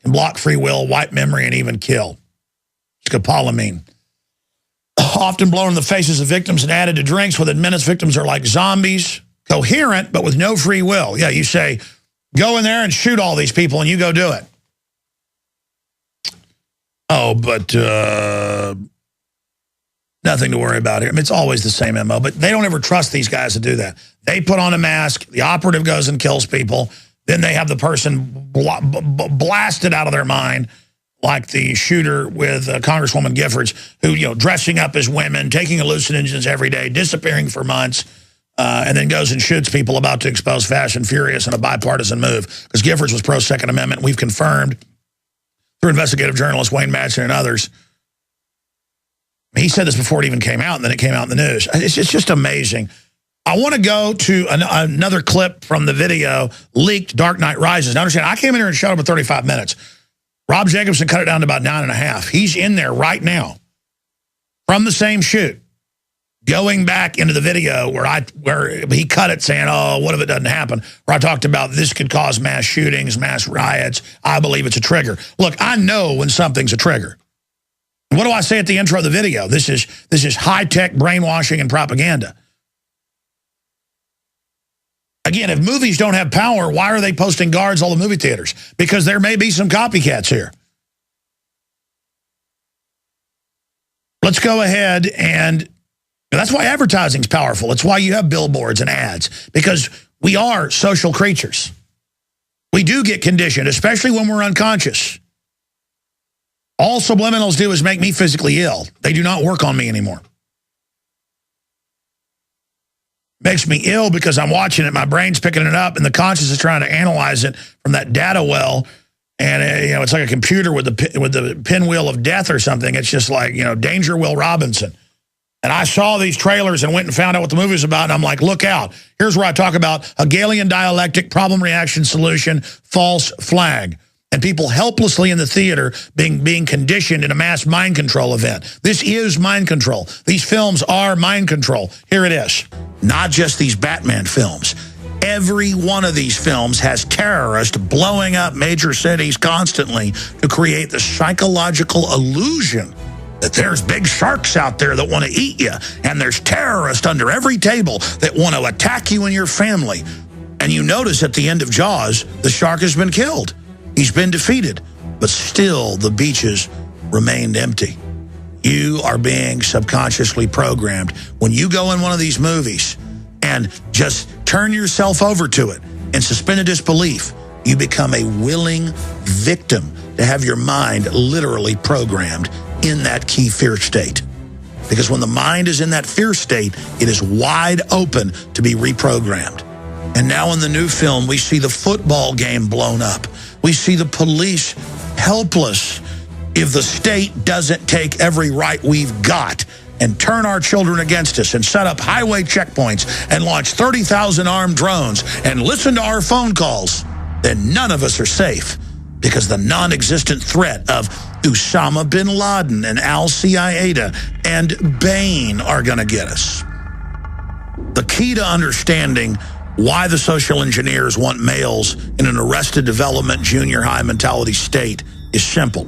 can block free will, wipe memory, and even kill. Scopolamine. Often blown in the faces of victims and added to drinks. Within minutes, victims are like zombies, coherent, but with no free will. Yeah, you say, go in there and shoot all these people, and you go do it. Oh, but nothing to worry about here. I mean, it's always the same MO, but they don't ever trust these guys to do that. They put on a mask, the operative goes and kills people, then they have the person blasted out of their mind, like the shooter with Congresswoman Giffords, who, you know, dressing up as women, taking hallucinogens every day, disappearing for months, and then goes and shoots people about to expose Fast and Furious in a bipartisan move. Because Giffords was pro-Second Amendment. We've confirmed through investigative journalists, Wayne Madsen and others. He said this before it even came out, and then it came out in the news. It's just amazing. I want to go to another clip from the video, leaked Dark Knight Rises. Now, understand, I came in here and showed up at 35 minutes. Rob Jacobson cut it down to about 9.5. He's in there right now from the same shoot, going back into the video where he cut it saying, oh, what if it doesn't happen? Where I talked about this could cause mass shootings, mass riots. I believe it's a trigger. Look, I know when something's a trigger. What do I say at the intro of the video? This is high-tech brainwashing and propaganda. Again, if movies don't have power, why are they posting guards all the movie theaters? Because there may be some copycats here. Let's go ahead and that's why advertising's powerful. It's why you have billboards and ads, because we are social creatures. We do get conditioned, especially when we're unconscious. All subliminals do is make me physically ill. They do not work on me anymore. Makes me ill because I'm watching it, my brain's picking it up, and the conscious is trying to analyze it from that data well. And you know, it's like a computer with the pinwheel of death or something. It's just like, you know, Danger Will Robinson. And I saw these trailers and went and found out what the movie was about, and I'm like, look out. Here's where I talk about Hegelian dialectic, problem, reaction, solution, false flag. And people helplessly in the theater being conditioned in a mass mind control event. This is mind control. These films are mind control. Here it is. Not just these Batman films. Every one of these films has terrorists blowing up major cities constantly to create the psychological illusion that there's big sharks out there that want to eat you, and there's terrorists under every table that want to attack you and your family. And you notice at the end of Jaws, the shark has been killed. He's been defeated, but still the beaches remained empty. You are being subconsciously programmed. When you go in one of these movies and just turn yourself over to it in suspended disbelief, you become a willing victim to have your mind literally programmed in that key fear state. Because when the mind is in that fear state, it is wide open to be reprogrammed. And now in the new film, we see the football game blown up. We see the police helpless if the state doesn't take every right we've got and turn our children against us and set up highway checkpoints and launch 30,000 armed drones and listen to our phone calls, then none of us are safe, because the non-existent threat of Osama bin Laden and Al-Qaeda and Bain are going to get us. The key to understanding why the social engineers want males in an arrested development junior high mentality state is simple.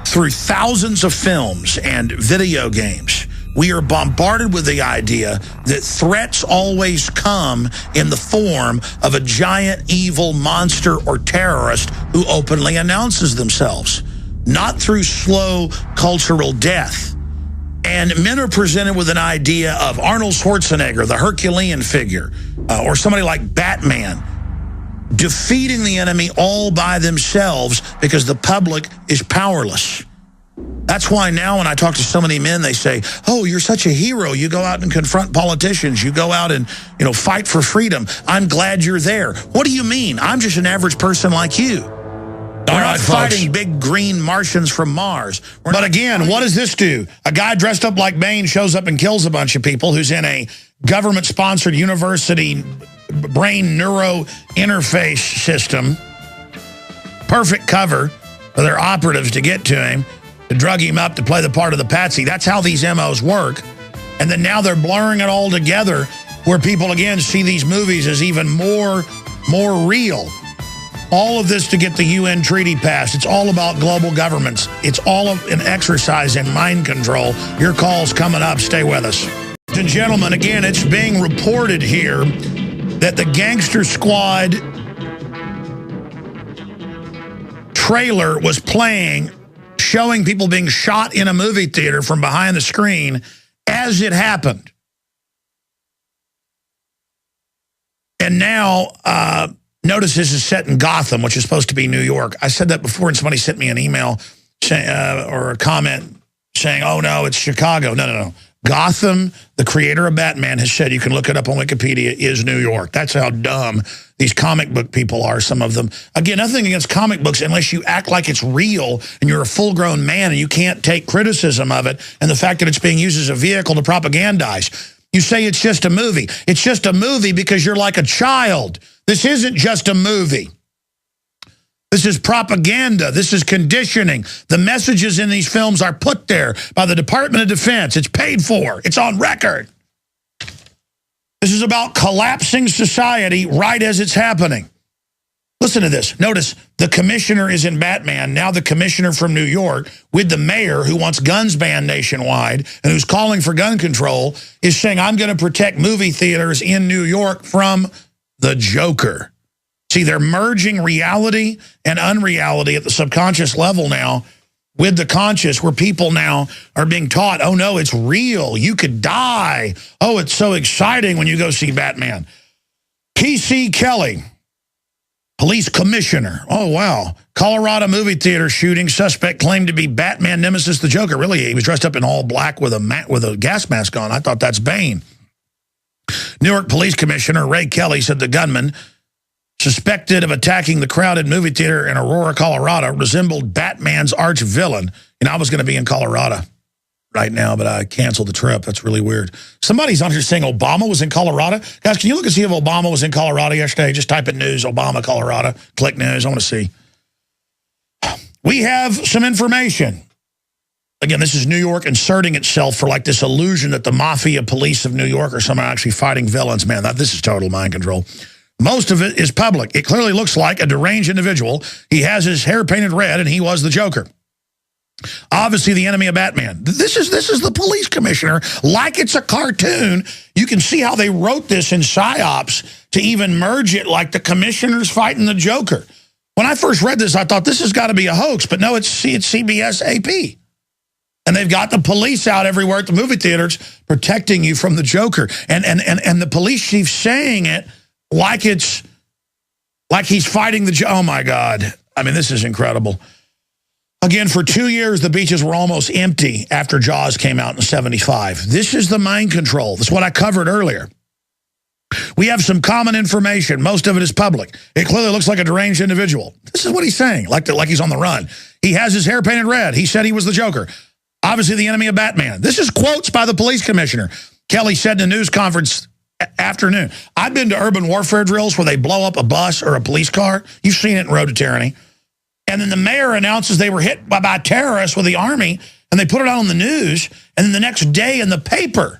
Through thousands of films and video games, we are bombarded with the idea that threats always come in the form of a giant evil monster or terrorist who openly announces themselves, not through slow cultural death. And men are presented with an idea of Arnold Schwarzenegger, the Herculean figure, or somebody like Batman, defeating the enemy all by themselves because the public is powerless. That's why now when I talk to so many men, they say, oh, you're such a hero. You go out and confront politicians. You go out and, you know, fight for freedom. I'm glad you're there. What do you mean? I'm just an average person like you. We're not fighting big green Martians from Mars. But again, what does this do? A guy dressed up like Bane shows up and kills a bunch of people who's in a government-sponsored university brain neuro interface system. Perfect cover for their operatives to get to him, to drug him up to play the part of the patsy. That's how these MOs work. And then now they're blurring it all together where people, again, see these movies as even more real. All of this to get the UN treaty passed. It's all about global governments. It's all an exercise in mind control. Your call's coming up. Stay with us. Ladies and gentlemen, again, it's being reported here that the Gangster Squad trailer was playing, showing people being shot in a movie theater from behind the screen as it happened. And now, notice this is set in Gotham, which is supposed to be New York. I said that before, and somebody sent me an email or a comment saying, oh, no, it's Chicago. No. Gotham, the creator of Batman, has said, you can look it up on Wikipedia, is New York. That's how dumb these comic book people are, some of them. Again, nothing against comic books unless you act like it's real and you're a full-grown man and you can't take criticism of it and the fact that it's being used as a vehicle to propagandize. You say it's just a movie. It's just a movie because you're like a child. This isn't just a movie. This is propaganda. This is conditioning. The messages in these films are put there by the Department of Defense. It's paid for. It's on record. This is about collapsing society right as it's happening. Listen to this. Notice the commissioner is in Batman. Now the commissioner from New York with the mayor who wants guns banned nationwide and who's calling for gun control is saying, I'm going to protect movie theaters in New York from the Joker. See, they're merging reality and unreality at the subconscious level now with the conscious, where people now are being taught, oh, no, it's real. You could die. Oh, it's so exciting when you go see Batman. P.C. Kelly, police commissioner. Oh, wow. Colorado movie theater shooting. Suspect claimed to be Batman nemesis, the Joker. Really, he was dressed up in all black with a gas mask on. I thought that's Bane. Newark Police Commissioner Ray Kelly said the gunman, suspected of attacking the crowded movie theater in Aurora, Colorado, resembled Batman's arch villain. And I was going to be in Colorado right now, but I canceled the trip. That's really weird. Somebody's on here saying Obama was in Colorado. Guys, can you look and see if Obama was in Colorado yesterday? Just type in news, Obama, Colorado. Click news. I want to see. We have some information. Again, this is New York inserting itself for like this illusion that the mafia police of New York are somehow actually fighting villains. Man, this is total mind control. Most of it is public. It clearly looks like a deranged individual. He has his hair painted red, and he was the Joker. Obviously, the enemy of Batman. This is the police commissioner, like it's a cartoon. You can see how they wrote this in PsyOps to even merge it like the commissioner's fighting the Joker. When I first read this, I thought this has got to be a hoax, but no, it's CBS AP. And they've got the police out everywhere at the movie theaters protecting you from the Joker. And the police chief saying it like he's fighting the Joker. Oh, my God. I mean, this is incredible. Again, for 2 years, the beaches were almost empty after Jaws came out in '75. This is the mind control. That's what I covered earlier. We have some common information. Most of it is public. It clearly looks like a deranged individual. This is what he's saying, like he's on the run. He has his hair painted red. He said he was the Joker. Obviously, the enemy of Batman. This is quotes by the police commissioner. Kelly said in a news conference afternoon. I've been to urban warfare drills where they blow up a bus or a police car. You've seen it in Road to Tyranny. And then the mayor announces they were hit by terrorists with the army, and they put it out on the news. And then the next day in the paper,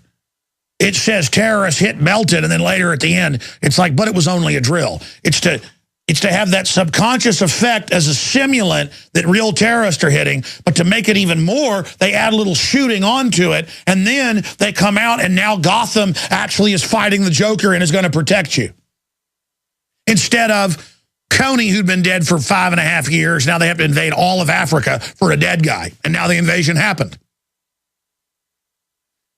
it says terrorists hit Melton, and then later at the end, it's like, but it was only a drill. It's to have that subconscious effect as a simulant that real terrorists are hitting, but to make it even more, they add a little shooting onto it, and then they come out, and now Gotham actually is fighting the Joker and is going to protect you. Instead of Coney, who'd been dead for 5.5 years, now they have to invade all of Africa for a dead guy, and now the invasion happened.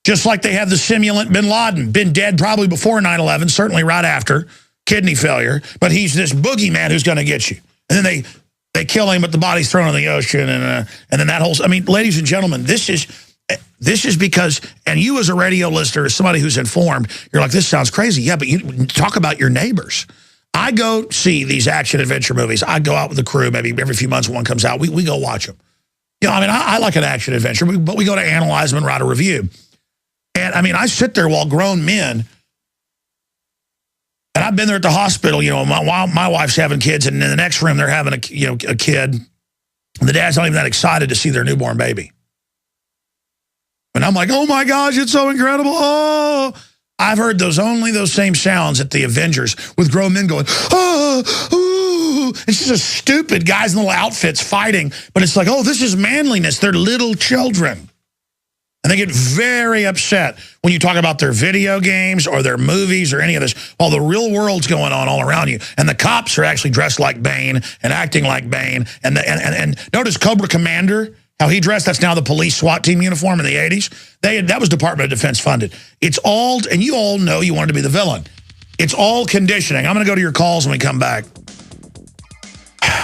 Just like they have the simulant Bin Laden, been dead probably before 9/11, certainly right after, kidney failure, but he's this boogeyman who's going to get you. And then they kill him, but the body's thrown in the ocean, and then that whole, I mean, ladies and gentlemen, this is because, and you as a radio listener, as somebody who's informed, you're like, this sounds crazy. Yeah, but you talk about your neighbors. I go see these action-adventure movies. I go out with the crew, maybe every few months one comes out. We go watch them. You know, I mean, I like an action-adventure, but we go to analyze them and write a review. And, I mean, I sit there while grown men, and I've been there at the hospital, you know, while my wife's having kids, and in the next room they're having a kid. And the dad's not even that excited to see their newborn baby. And I'm like, oh, my gosh, it's so incredible. Oh, I've heard those same sounds at the Avengers with grown men going, oh, ooh. ooh, it's just stupid guys in little outfits fighting. But it's like, oh, this is manliness. They're little children. And they get very upset when you talk about their video games or their movies or any of this, while the real world's going on all around you. And the cops are actually dressed like Bane and acting like Bane. And notice Cobra Commander, how he dressed. That's now the police SWAT team uniform in the 80s. That was Department of Defense funded. It's all, and you all know you wanted to be the villain. It's all conditioning. I'm going to go to your calls when we come back.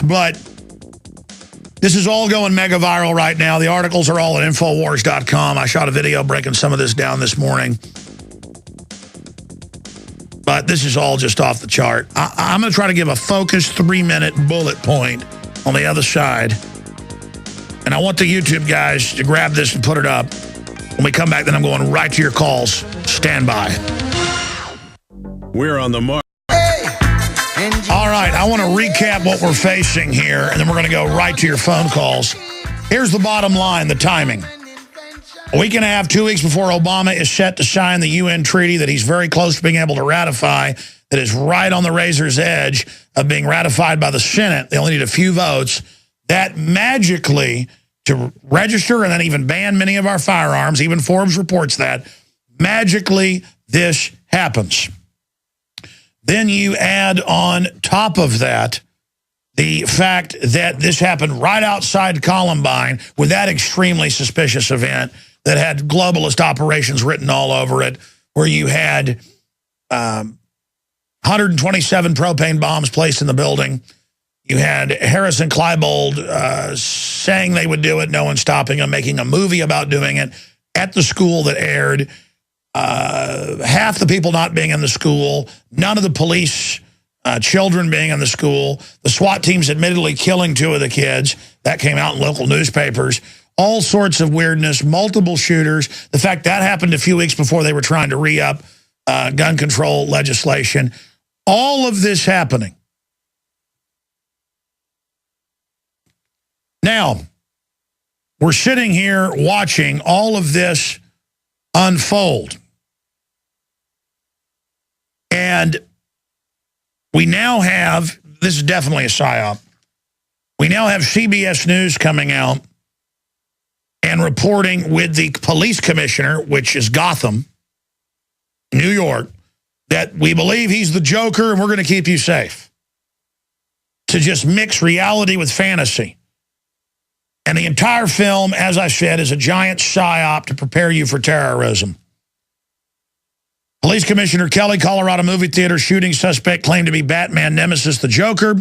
But this is all going mega viral right now. The articles are all at Infowars.com. I shot a video breaking some of this down this morning. But this is all just off the chart. I'm going to try to give a focused 3-minute bullet point on the other side. And I want the YouTube guys to grab this and put it up. When we come back, then I'm going right to your calls. Stand by. We're on the mark. All right, I want to recap what we're facing here, and then we're going to go right to your phone calls. Here's the bottom line, the timing. A week and a half, 2 weeks before Obama is set to sign the UN treaty that he's very close to being able to ratify, that is right on the razor's edge of being ratified by the Senate. They only need a few votes. That magically, to register and then even ban many of our firearms, even Forbes reports that, magically this happens. Then you add on top of that the fact that this happened right outside Columbine with that extremely suspicious event that had globalist operations written all over it, where you had 127 propane bombs placed in the building. You had Harris and Klebold saying they would do it, no one stopping them, making a movie about doing it at the school that aired. Half the people not being in the school, none of the police children being in the school, the SWAT teams admittedly killing 2 of the kids. That came out in local newspapers. All sorts of weirdness, multiple shooters. The fact that happened a few weeks before they were trying to re-up gun control legislation. All of this happening. Now, we're sitting here watching all of this unfold. And we now have, this is definitely a psyop, we now have CBS News coming out and reporting with the police commissioner, which is Gotham, New York, that we believe he's the Joker and we're going to keep you safe. To just mix reality with fantasy. And the entire film, as I said, is a giant psyop to prepare you for terrorism. Police Commissioner Kelly, Colorado movie theater shooting suspect claimed to be Batman nemesis, the Joker.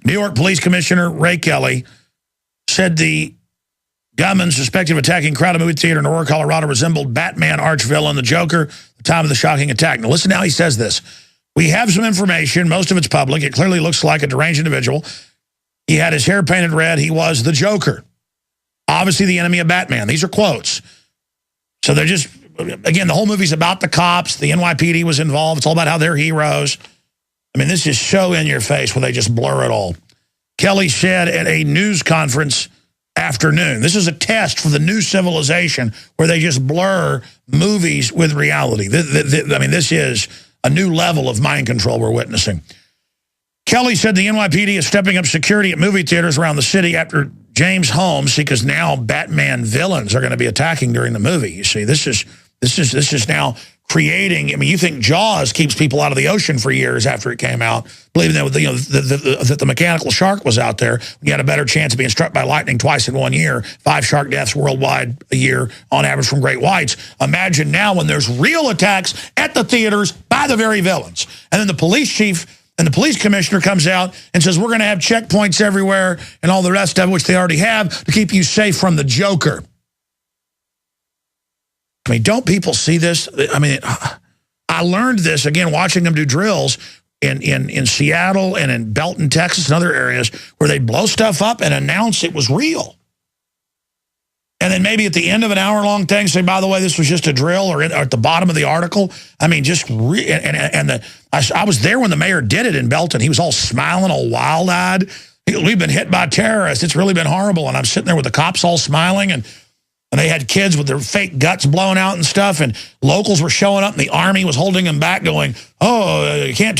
New York Police Commissioner Ray Kelly said the gunman suspected of attacking crowded movie theater in Aurora, Colorado resembled Batman arch-villain, the Joker, at the time of the shocking attack. Now listen how he says this. We have some information, most of it's public. It clearly looks like a deranged individual. He had his hair painted red. He was the Joker. Obviously the enemy of Batman. These are quotes. So they're just, again, the whole movie's about the cops. The NYPD was involved. It's all about how they're heroes. I mean, this is so in your face when they just blur it all. Kelly said at a news conference afternoon, this is a test for the new civilization where they just blur movies with reality. I mean, this is a new level of mind control we're witnessing. Kelly said the NYPD is stepping up security at movie theaters around the city after James Holmes, because now Batman villains are going to be attacking during the movie. You see, this is now creating. I mean, you think Jaws keeps people out of the ocean for years after it came out, believing that that the mechanical shark was out there. You had a better chance of being struck by lightning twice in 1 year. 5 shark deaths worldwide a year on average from great whites. Imagine now when there's real attacks at the theaters by the very villains, and then the police chief and the police commissioner comes out and says, we're going to have checkpoints everywhere and all the rest of it, which they already have, to keep you safe from the Joker. I mean, don't people see this? I mean, I learned this, again, watching them do drills in Seattle and in Belton, Texas, and other areas where they'd blow stuff up and announce it was real. And then maybe at the end of an hour-long thing, say, by the way, this was just a drill, or at the bottom of the article. I mean, just I was there when the mayor did it in Belton. He was all smiling, all wild-eyed. We've been hit by terrorists. It's really been horrible. And I'm sitting there with the cops all smiling, and they had kids with their fake guts blown out and stuff, and locals were showing up, and the army was holding them back going, oh, you can't